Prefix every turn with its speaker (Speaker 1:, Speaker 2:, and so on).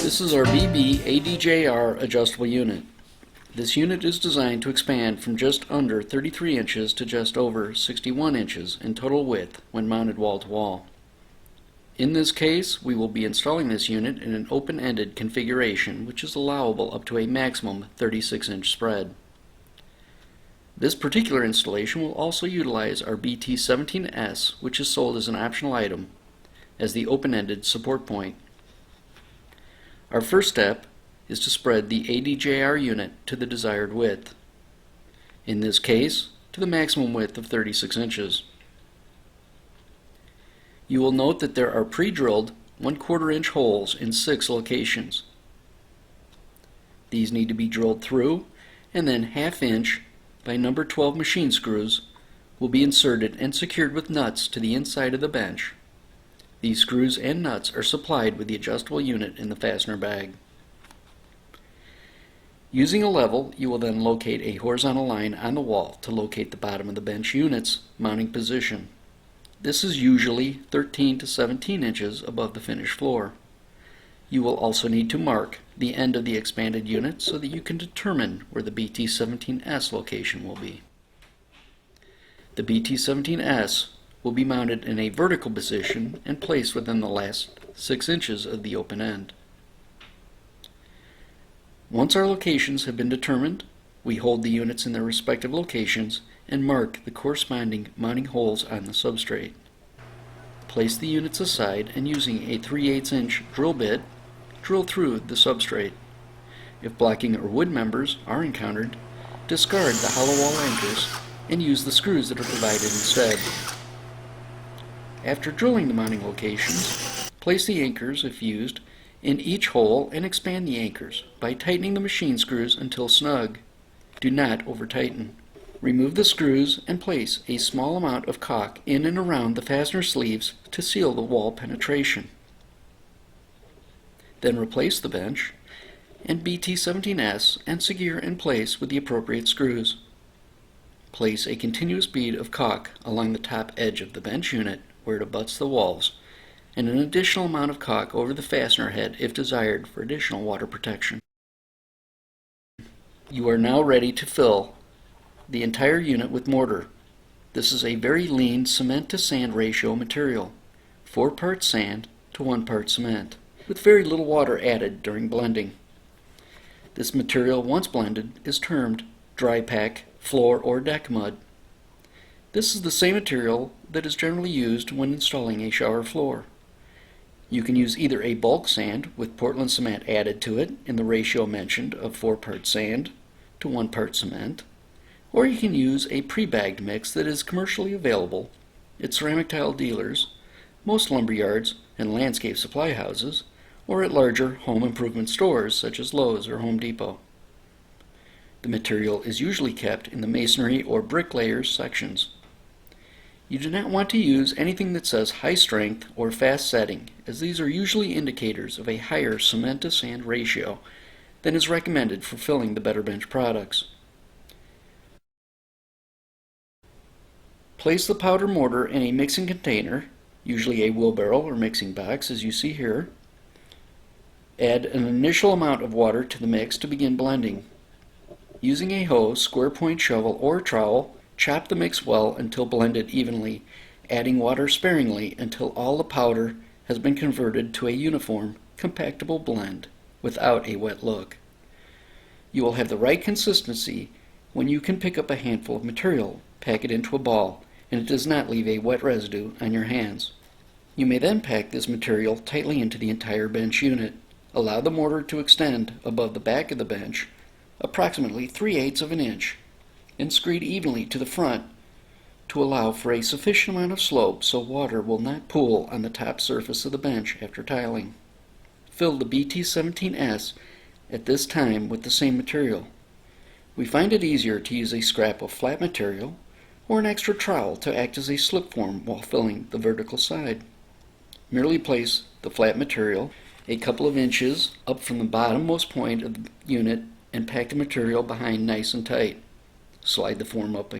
Speaker 1: This is our BB-ADJR adjustable unit. This unit is designed to expand from just under 33 inches to just over 61 inches in total width when mounted wall to wall. In this case, we will be installing this unit in an open-ended configuration which is allowable up to a maximum 36-inch spread. This particular installation will also utilize our BT17S, which is sold as an optional item, as the open-ended support point. Our first step is to spread the ADJR unit to the desired width. In this case, to the maximum width of 36 inches. You will note that there are pre-drilled 1/4 inch holes in 6 locations. These need to be drilled through, and then 1/2 inch by number 12 machine screws will be inserted and secured with nuts to the inside of the bench. These screws and nuts are supplied with the adjustable unit in the fastener bag. Using a level, you will then locate a horizontal line on the wall to locate the bottom of the bench unit's mounting position. This is usually 13 to 17 inches above the finished floor. You will also need to mark the end of the expanded unit so that you can determine where the BT17S location will be. The BT17S will be mounted in a vertical position and placed within the last 6 inches of the open end. Once our locations have been determined, we hold the units in their respective locations and mark the corresponding mounting holes on the substrate. Place the units aside and using a 3/8 inch drill bit, drill through the substrate. If blocking or wood members are encountered, discard the hollow wall anchors and use the screws that are provided instead. After drilling the mounting locations, place the anchors, if used, in each hole and expand the anchors by tightening the machine screws until snug. Do not over-tighten. Remove the screws and place a small amount of caulk in and around the fastener sleeves to seal the wall penetration. Then replace the bench and BT17S and secure in place with the appropriate screws. Place a continuous bead of caulk along the top edge of the bench unit where it abuts the walls, and an additional amount of caulk over the fastener head if desired for additional water protection. You are now ready to fill the entire unit with mortar. This is a very lean cement to sand ratio material, 4 parts sand to 1 part cement, with very little water added during blending. This material, once blended, is termed dry pack, floor, or deck mud. This is the same material that is generally used when installing a shower floor. You can use either a bulk sand with Portland cement added to it in the ratio mentioned of 4 parts sand to 1 part cement, or you can use a pre-bagged mix that is commercially available at ceramic tile dealers, most lumber yards and landscape supply houses, or at larger home improvement stores such as Lowe's or Home Depot. The material is usually kept in the masonry or bricklayers sections. You do not want to use anything that says high strength or fast setting, as these are usually indicators of a higher cement to sand ratio than is recommended for filling the Better Bench products. Place the powder mortar in a mixing container, usually a wheelbarrow or mixing box as you see here. Add an initial amount of water to the mix to begin blending. Using a hoe, square point shovel, or trowel, chop the mix well until blended evenly, adding water sparingly until all the powder has been converted to a uniform, compactable blend without a wet look. You will have the right consistency when you can pick up a handful of material, pack it into a ball, and it does not leave a wet residue on your hands. You may then pack this material tightly into the entire bench unit. Allow the mortar to extend above the back of the bench approximately 3/8 of an inch and screed evenly to the front to allow for a sufficient amount of slope so water will not pool on the top surface of the bench after tiling. Fill the BT17S at this time with the same material. We find it easier to use a scrap of flat material or an extra trowel to act as a slip form while filling the vertical side. Merely place the flat material a couple of inches up from the bottommost point of the unit and pack the material behind nice and tight. Slide the form up